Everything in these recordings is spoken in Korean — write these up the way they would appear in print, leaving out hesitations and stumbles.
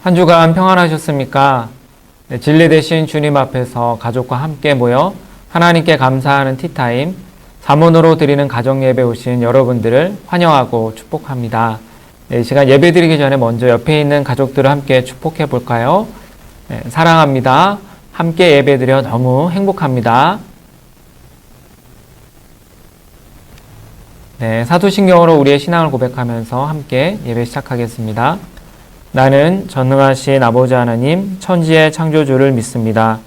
한 주간 평안하셨습니까? 네, 진리 되신 주님 앞에서 가족과 함께 모여 하나님께 감사하는 티타임, 잠언으로 드리는 가정예배 오신 여러분들을 환영하고 축복합니다. 네, 이 시간 예배 드리기 전에 먼저 옆에 있는 가족들을 함께 축복해 볼까요? 네, 사랑합니다. 함께 예배 드려 너무 행복합니다. 네, 사도신경으로 우리의 신앙을 고백하면서 함께 예배 시작하겠습니다. 나는 전능하신 아버지 하나님, 천지의 창조주를 믿습니다.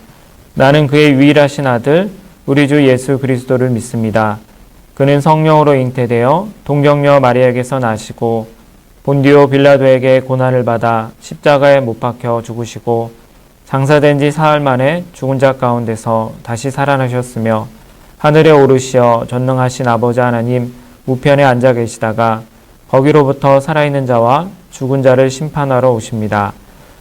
나는 그의 유일하신 아들, 우리 주 예수 그리스도를 믿습니다. 그는 성령으로 잉태되어 동정녀 마리아에게서 나시고 본디오 빌라도에게 고난을 받아 십자가에 못 박혀 죽으시고 장사된 지 사흘 만에 죽은 자 가운데서 다시 살아나셨으며 하늘에 오르시어 전능하신 아버지 하나님 우편에 앉아 계시다가 거기로부터 살아있는 자와 죽은 자를 심판하러 오십니다.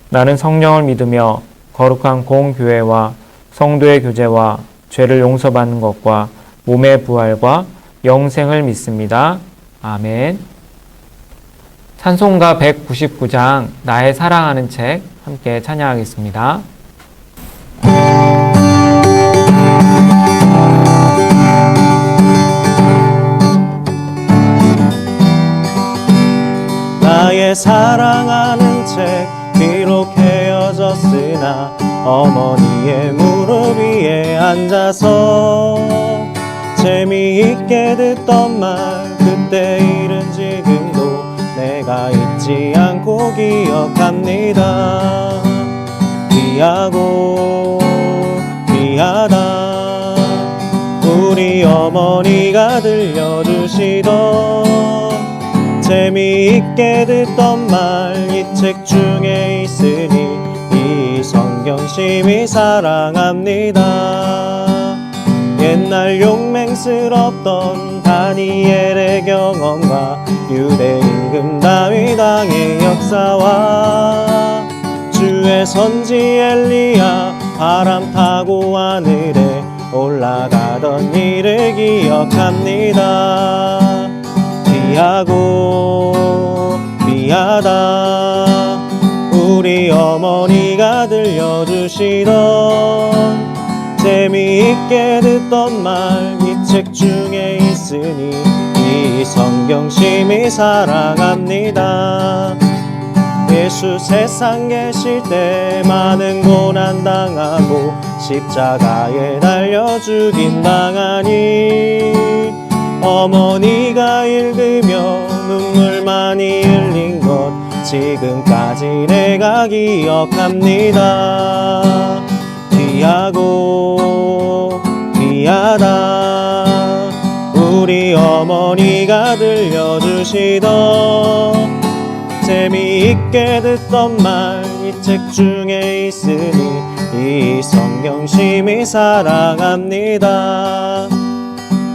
나는 성령을 믿으며 거룩한 공교회와 성도의 교제와 죄를 용서받는 것과 몸의 부활과 영생을 믿습니다. 아멘. 찬송가 199장 나의 사랑하는 책 함께 찬양하겠습니다. 나의 사랑하는 책 비록 헤어졌으나 어머니의 무릎 위에 앉아서 재미있게 듣던 말 그때 일은 지금도 내가 잊지 않고 기억합니다. 귀하고 귀하다 우리 어머니가 들려주시던 재미있게 듣던 말 이 책 중에 있으니 이 성경 심히 사랑합니다. 옛날 용맹스럽던 다니엘의 경험과 유대 임금 다윗 왕의 역사와 주의 선지 엘리야 바람 타고 하늘에 올라가던 일을 기억합니다. 귀하고 귀하다 우리 어머니가 들려주시던 재미있게 듣던 말 이 책 중에 있으니 이 성경 심히 사랑합니다. 예수 세상 계실 때 많은 고난 당하고 십자가에 달려 죽임 당하니 어머니가 읽으며 눈물 많이 흘린 것 지금까지 내가 기억합니다. 귀하고 귀하다 우리 어머니가 들려주시던 재미있게 듣던 말 이 책 중에 있으니 이 성경 심히 사랑합니다.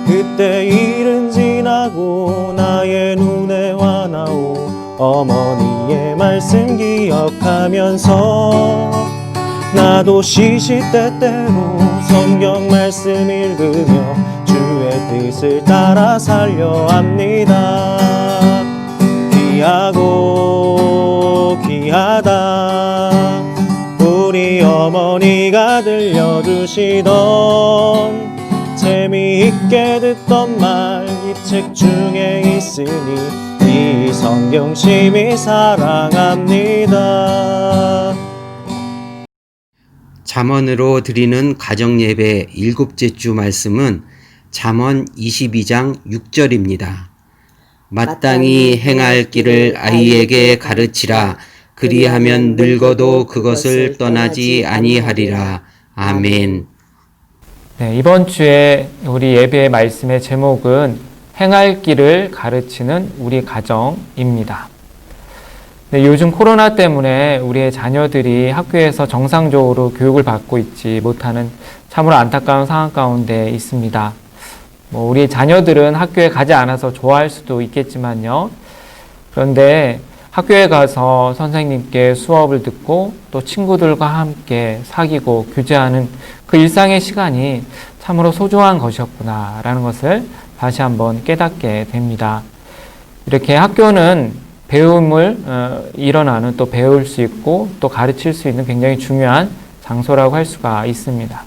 그때 일은 지나고 나의 눈에 환하오 어머니의 말씀 기억하면서 나도 시시때때로 성경 말씀 읽으며 주의 뜻을 따라 살려 합니다. 귀하고 귀하다 우리 어머니가 들려주시던 재미있게 듣던 말 이 책 중에 있으니 이 성경 심히 사랑합니다. 잠언으로 드리는 가정예배 일곱째 주 말씀은 잠언 22장 6절입니다. 마땅히 행할 길을 아이에게 가르치라. 그리하면 늙어도 그것을 떠나지 아니하리라. 아멘. 네, 이번 주에 우리 예배의 말씀의 제목은 행할 길을 가르치는 우리 가정입니다. 네, 요즘 코로나 때문에 우리의 자녀들이 학교에서 정상적으로 교육을 받고 있지 못하는 참으로 안타까운 상황 가운데 있습니다. 우리 자녀들은 학교에 가지 않아서 좋아할 수도 있겠지만요. 그런데 학교에 가서 선생님께 수업을 듣고 또 친구들과 함께 사귀고 교제하는 그 일상의 시간이 참으로 소중한 것이었구나라는 것을 다시 한번 깨닫게 됩니다. 이렇게 학교는 배움을 일어나는 또 배울 수 있고 또 가르칠 수 있는 굉장히 중요한 장소라고 할 수가 있습니다.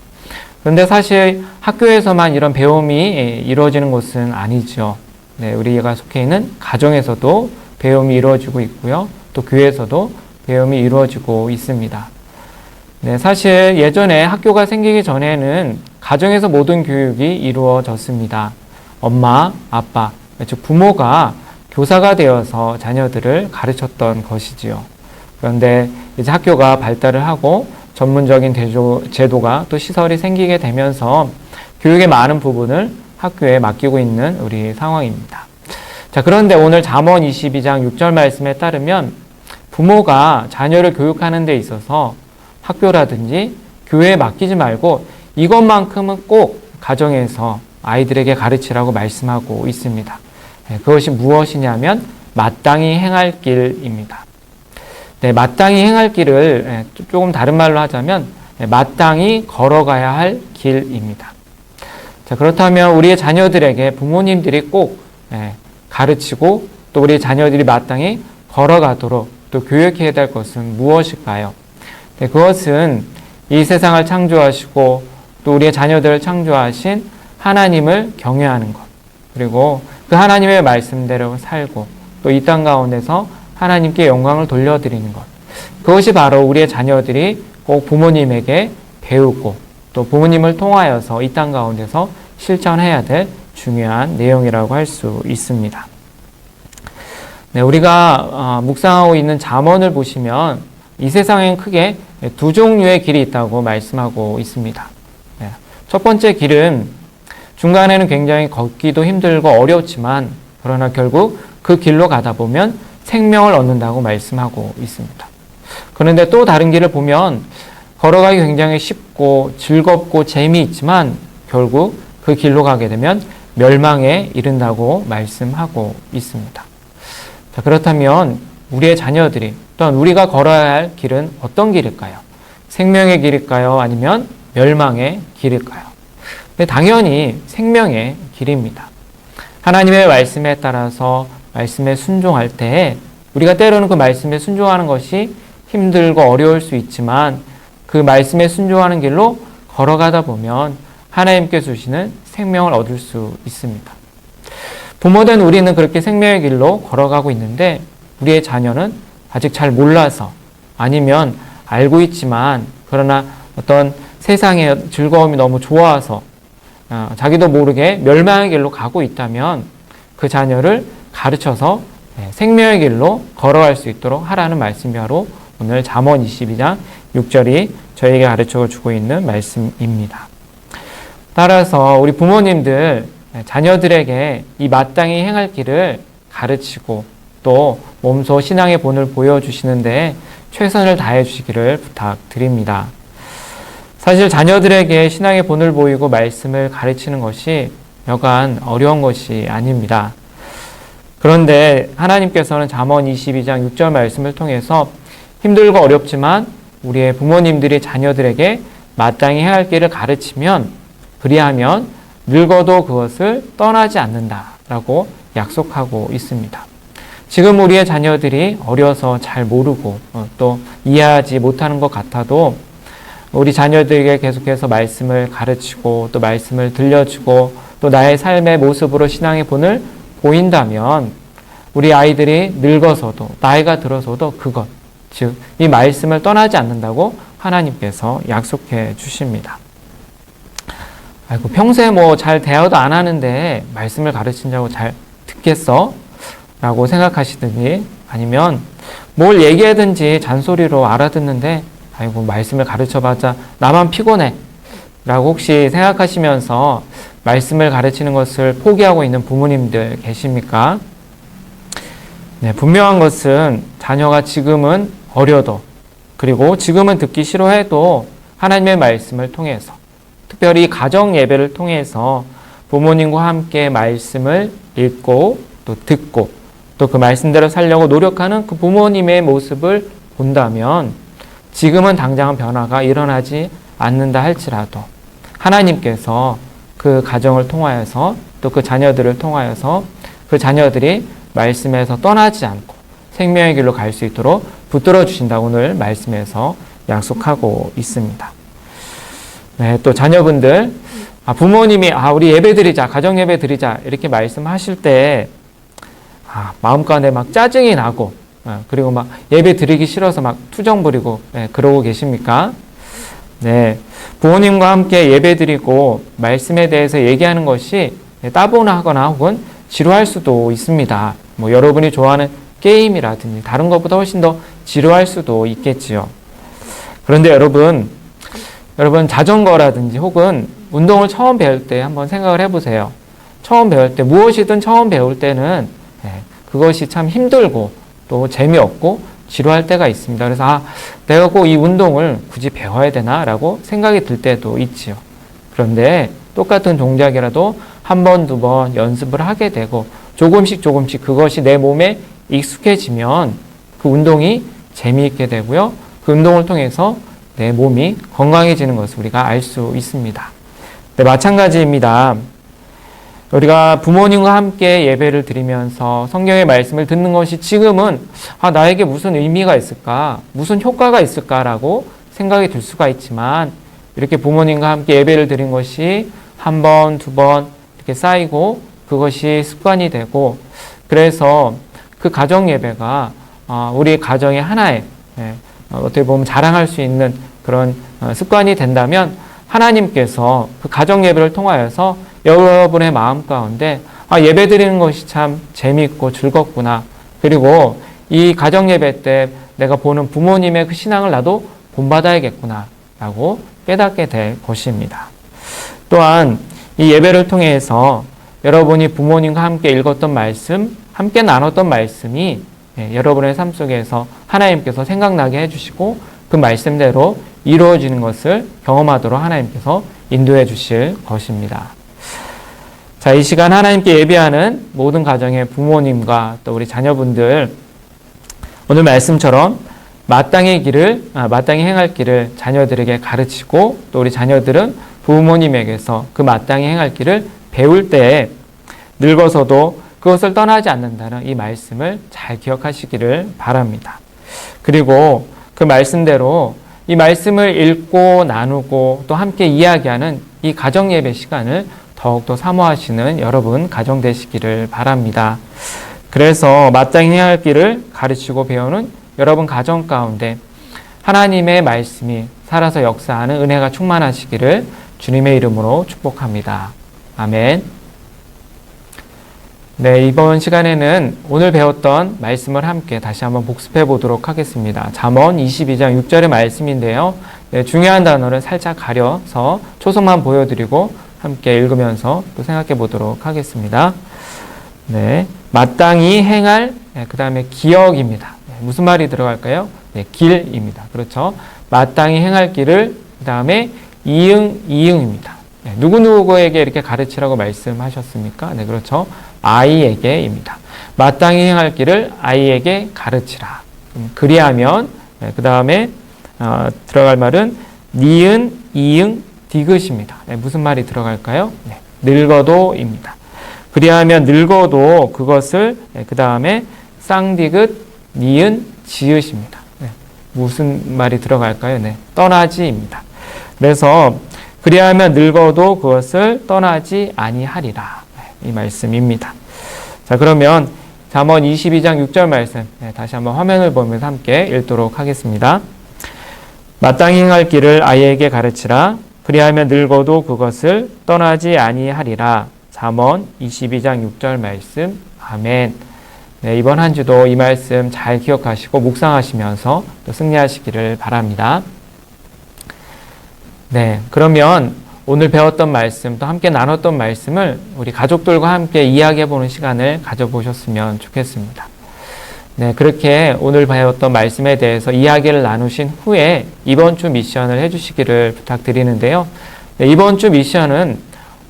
그런데 사실 학교에서만 이런 배움이 이루어지는 곳은 아니죠. 네, 우리가 속해 있는 가정에서도 배움이 이루어지고 있고요. 또 교회에서도 배움이 이루어지고 있습니다. 네, 사실 예전에 학교가 생기기 전에는 가정에서 모든 교육이 이루어졌습니다. 엄마, 아빠, 즉 부모가 교사가 되어서 자녀들을 가르쳤던 것이지요. 그런데 이제 학교가 발달을 하고 전문적인 제도가 또 시설이 생기게 되면서 교육의 많은 부분을 학교에 맡기고 있는 우리 상황입니다. 자, 그런데 오늘 잠언 22장 6절 말씀에 따르면 부모가 자녀를 교육하는 데 있어서 학교라든지 교회에 맡기지 말고 이것만큼은 꼭 가정에서 아이들에게 가르치라고 말씀하고 있습니다. 그것이 무엇이냐면 마땅히 행할 길입니다. 네, 마땅히 행할 길을 조금 다른 말로 하자면 마땅히 걸어가야 할 길입니다. 자, 그렇다면 우리의 자녀들에게 부모님들이 꼭 가르치고 또 우리 자녀들이 마땅히 걸어가도록 또 교육해야 될 것은 무엇일까요? 네, 그것은 이 세상을 창조하시고 또 우리의 자녀들을 창조하신 하나님을 경외하는 것, 그리고 그 하나님의 말씀대로 살고 또 이 땅 가운데서 하나님께 영광을 돌려드리는 것, 그것이 바로 우리의 자녀들이 꼭 부모님에게 배우고 또 부모님을 통하여서 이 땅 가운데서 실천해야 될 중요한 내용이라고 할 수 있습니다. 네, 우리가 묵상하고 있는 잠언을 보시면 이 세상엔 크게 두 종류의 길이 있다고 말씀하고 있습니다. 네, 첫 번째 길은 중간에는 굉장히 걷기도 힘들고 어렵지만 그러나 결국 그 길로 가다 보면 생명을 얻는다고 말씀하고 있습니다. 그런데 또 다른 길을 보면 걸어가기 굉장히 쉽고 즐겁고 재미있지만 결국 그 길로 가게 되면 멸망에 이른다고 말씀하고 있습니다. 자, 그렇다면 우리의 자녀들이 또한 우리가 걸어야 할 길은 어떤 길일까요? 생명의 길일까요? 아니면 멸망의 길일까요? 근데 당연히 생명의 길입니다. 하나님의 말씀에 따라서 말씀에 순종할 때 우리가 때로는 그 말씀에 순종하는 것이 힘들고 어려울 수 있지만 그 말씀에 순종하는 길로 걸어가다 보면 하나님께 주시는 생명을 얻을 수 있습니다. 부모된 우리는 그렇게 생명의 길로 걸어가고 있는데 우리의 자녀는 아직 잘 몰라서 아니면 알고 있지만 그러나 어떤 세상의 즐거움이 너무 좋아서 자기도 모르게 멸망의 길로 가고 있다면 그 자녀를 가르쳐서 생명의 길로 걸어갈 수 있도록 하라는 말씀이 바로 오늘 잠언 22장 6절이 저에게 가르쳐 주고 있는 말씀입니다. 따라서 우리 부모님들 자녀들에게 이 마땅히 행할 길을 가르치고 또 몸소 신앙의 본을 보여주시는데 최선을 다해 주시기를 부탁드립니다. 사실 자녀들에게 신앙의 본을 보이고 말씀을 가르치는 것이 여간 어려운 것이 아닙니다. 그런데 하나님께서는 잠언 22장 6절 말씀을 통해서 힘들고 어렵지만 우리의 부모님들이 자녀들에게 마땅히 해야 할 길을 가르치면 그리하면 늙어도 그것을 떠나지 않는다라고 약속하고 있습니다. 지금 우리의 자녀들이 어려서 잘 모르고 또 이해하지 못하는 것 같아도 우리 자녀들에게 계속해서 말씀을 가르치고 또 말씀을 들려주고 또 나의 삶의 모습으로 신앙의 본을 보인다면 우리 아이들이 늙어서도 나이가 들어서도 그것, 즉 이 말씀을 떠나지 않는다고 하나님께서 약속해 주십니다. 아이고 평소에 뭐 잘 대화도 안 하는데 말씀을 가르친다고 잘 듣겠어? 라고 생각하시든지 아니면 뭘 얘기하든지 잔소리로 알아듣는데 아이고 말씀을 가르쳐봤자 나만 피곤해 라고 혹시 생각하시면서 말씀을 가르치는 것을 포기하고 있는 부모님들 계십니까? 네, 분명한 것은 자녀가 지금은 어려도 그리고 지금은 듣기 싫어해도 하나님의 말씀을 통해서 특별히 가정 예배를 통해서 부모님과 함께 말씀을 읽고 또 듣고 또 그 말씀대로 살려고 노력하는 그 부모님의 모습을 본다면 지금은 당장은 변화가 일어나지 않는다 할지라도 하나님께서 그 가정을 통하여서 또 그 자녀들을 통하여서 그 자녀들이 말씀에서 떠나지 않고 생명의 길로 갈 수 있도록 붙들어 주신다고 오늘 말씀에서 약속하고 있습니다. 네, 또 자녀분들, 부모님이 우리 예배 드리자, 가정 예배 드리자 이렇게 말씀하실 때 마음 가운데 막 짜증이 나고 그리고 막 예배 드리기 싫어서 막 투정 부리고 그러고 계십니까? 네, 부모님과 함께 예배 드리고 말씀에 대해서 얘기하는 것이 따분하거나 혹은 지루할 수도 있습니다. 뭐 여러분이 좋아하는 게임이라든지 다른 것보다 훨씬 더 지루할 수도 있겠지요. 그런데 여러분 자전거라든지 혹은 운동을 처음 배울 때 한번 생각을 해보세요. 처음 배울 때 무엇이든 처음 배울 때는 그것이 참 힘들고 또 재미없고 지루할 때가 있습니다. 그래서 내가 꼭 이 운동을 굳이 배워야 되나 라고 생각이 들 때도 있지요. 그런데 똑같은 동작이라도 한 번, 두 번 연습을 하게 되고 조금씩 그것이 내 몸에 익숙해지면 그 운동이 재미있게 되고요. 그 운동을 통해서 내 몸이 건강해지는 것을 우리가 알 수 있습니다. 네, 마찬가지입니다. 우리가 부모님과 함께 예배를 드리면서 성경의 말씀을 듣는 것이 지금은 나에게 무슨 의미가 있을까? 무슨 효과가 있을까라고 생각이 들 수가 있지만 이렇게 부모님과 함께 예배를 드린 것이 한 번, 두 번 이렇게 쌓이고 그것이 습관이 되고 그래서 그 가정 예배가 우리 가정의 하나의 어떻게 보면 자랑할 수 있는 그런 습관이 된다면 하나님께서 그 가정 예배를 통하여서 여러분의 마음 가운데 예배 드리는 것이 참 재미있고 즐겁구나. 그리고 이 가정 예배 때 내가 보는 부모님의 그 신앙을 나도 본받아야겠구나 라고 깨닫게 될 것입니다. 또한 이 예배를 통해서 여러분이 부모님과 함께 읽었던 말씀, 함께 나눴던 말씀이 여러분의 삶 속에서 하나님께서 생각나게 해주시고 그 말씀대로 이루어지는 것을 경험하도록 하나님께서 인도해 주실 것입니다. 자, 이 시간 하나님께 예배하는 모든 가정의 부모님과 또 우리 자녀분들 오늘 말씀처럼 마땅히 행할 길을 자녀들에게 가르치고 또 우리 자녀들은 부모님에게서 그 마땅히 행할 길을 배울 때 늙어서도 그것을 떠나지 않는다는 이 말씀을 잘 기억하시기를 바랍니다. 그리고 그 말씀대로 이 말씀을 읽고 나누고 또 함께 이야기하는 이 가정 예배 시간을 더욱더 사모하시는 여러분 가정 되시기를 바랍니다. 그래서 마땅히 해야 할 길을 가르치고 배우는 여러분 가정 가운데 하나님의 말씀이 살아서 역사하는 은혜가 충만하시기를 주님의 이름으로 축복합니다. 아멘. 네, 이번 시간에는 오늘 배웠던 말씀을 함께 다시 한번 복습해 보도록 하겠습니다. 잠언 22장 6절의 말씀인데요. 네, 중요한 단어를 살짝 가려서 초성만 보여드리고 함께 읽으면서 또 생각해 보도록 하겠습니다. 네, 마땅히 행할, 그 다음에 기억입니다. 무슨 말이 들어갈까요? 네, 길입니다. 그렇죠. 마땅히 행할 길을 그 다음에 이응입니다. 네, 누구누구에게 이렇게 가르치라고 말씀하셨습니까? 네, 그렇죠. 아이에게입니다. 마땅히 행할 길을 아이에게 가르치라. 그리하면 그 다음에 들어갈 말은 니은, 이응, 디귿입니다. 네, 무슨 말이 들어갈까요? 네, 늙어도입니다. 그리하면 늙어도 그것을 그 다음에 쌍디귿, 니은, 지읒입니다. 네, 무슨 말이 들어갈까요? 네, 떠나지입니다. 그래서 그리하면 늙어도 그것을 떠나지 아니하리라. 이 말씀입니다. 자, 그러면 잠언 22장 6절 말씀 다시 한번 화면을 보면서 함께 읽도록 하겠습니다. 마땅히 행할 길을 아이에게 가르치라. 그리하면 늙어도 그것을 떠나지 아니하리라. 잠언 22장 6절 말씀. 아멘. 네, 이번 한 주도 이 말씀 잘 기억하시고 묵상하시면서 또 승리하시기를 바랍니다. 네, 그러면 오늘 배웠던 말씀, 또 함께 나눴던 말씀을 우리 가족들과 함께 이야기해보는 시간을 가져보셨으면 좋겠습니다. 네, 그렇게 오늘 배웠던 말씀에 대해서 이야기를 나누신 후에 이번 주 미션을 해주시기를 부탁드리는데요. 네, 이번 주 미션은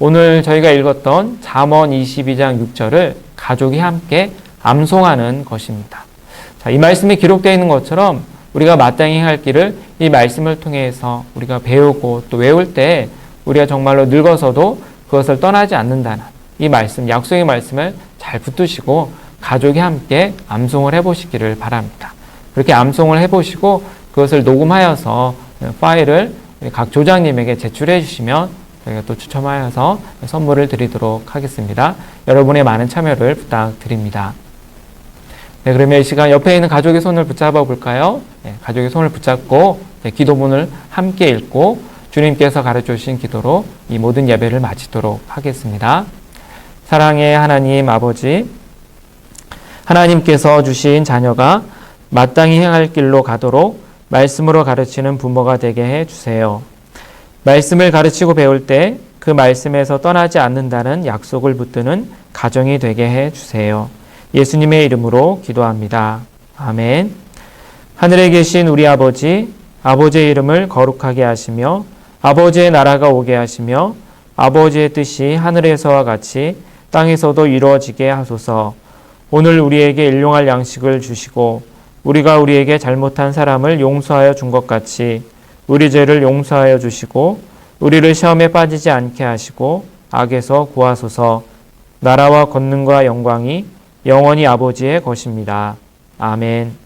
오늘 저희가 읽었던 잠언 22장 6절을 가족이 함께 암송하는 것입니다. 자, 이 말씀에 기록되어 있는 것처럼 우리가 마땅히 행할 길을 이 말씀을 통해서 우리가 배우고 또 외울 때 우리가 정말로 늙어서도 그것을 떠나지 않는다는 이 말씀, 약속의 말씀을 잘 붙드시고 가족이 함께 암송을 해보시기를 바랍니다. 그렇게 암송을 해보시고 그것을 녹음하여서 파일을 각 조장님에게 제출해 주시면 저희가 또 추첨하여서 선물을 드리도록 하겠습니다. 여러분의 많은 참여를 부탁드립니다. 네, 그러면 이 시간 옆에 있는 가족의 손을 붙잡아 볼까요? 네, 가족의 손을 붙잡고 기도문을 함께 읽고 주님께서 가르쳐 주신 기도로 이 모든 예배를 마치도록 하겠습니다. 사랑의 하나님 아버지, 하나님께서 주신 자녀가 마땅히 행할 길로 가도록 말씀으로 가르치는 부모가 되게 해 주세요. 말씀을 가르치고 배울 때 그 말씀에서 떠나지 않는다는 약속을 붙드는 가정이 되게 해 주세요. 예수님의 이름으로 기도합니다. 아멘. 하늘에 계신 우리 아버지, 아버지의 이름을 거룩하게 하시며 아버지의 나라가 오게 하시며 아버지의 뜻이 하늘에서와 같이 땅에서도 이루어지게 하소서. 오늘 우리에게 일용할 양식을 주시고 우리가 우리에게 잘못한 사람을 용서하여 준 것 같이 우리 죄를 용서하여 주시고 우리를 시험에 빠지지 않게 하시고 악에서 구하소서. 나라와 권능과 영광이 영원히 아버지의 것입니다. 아멘.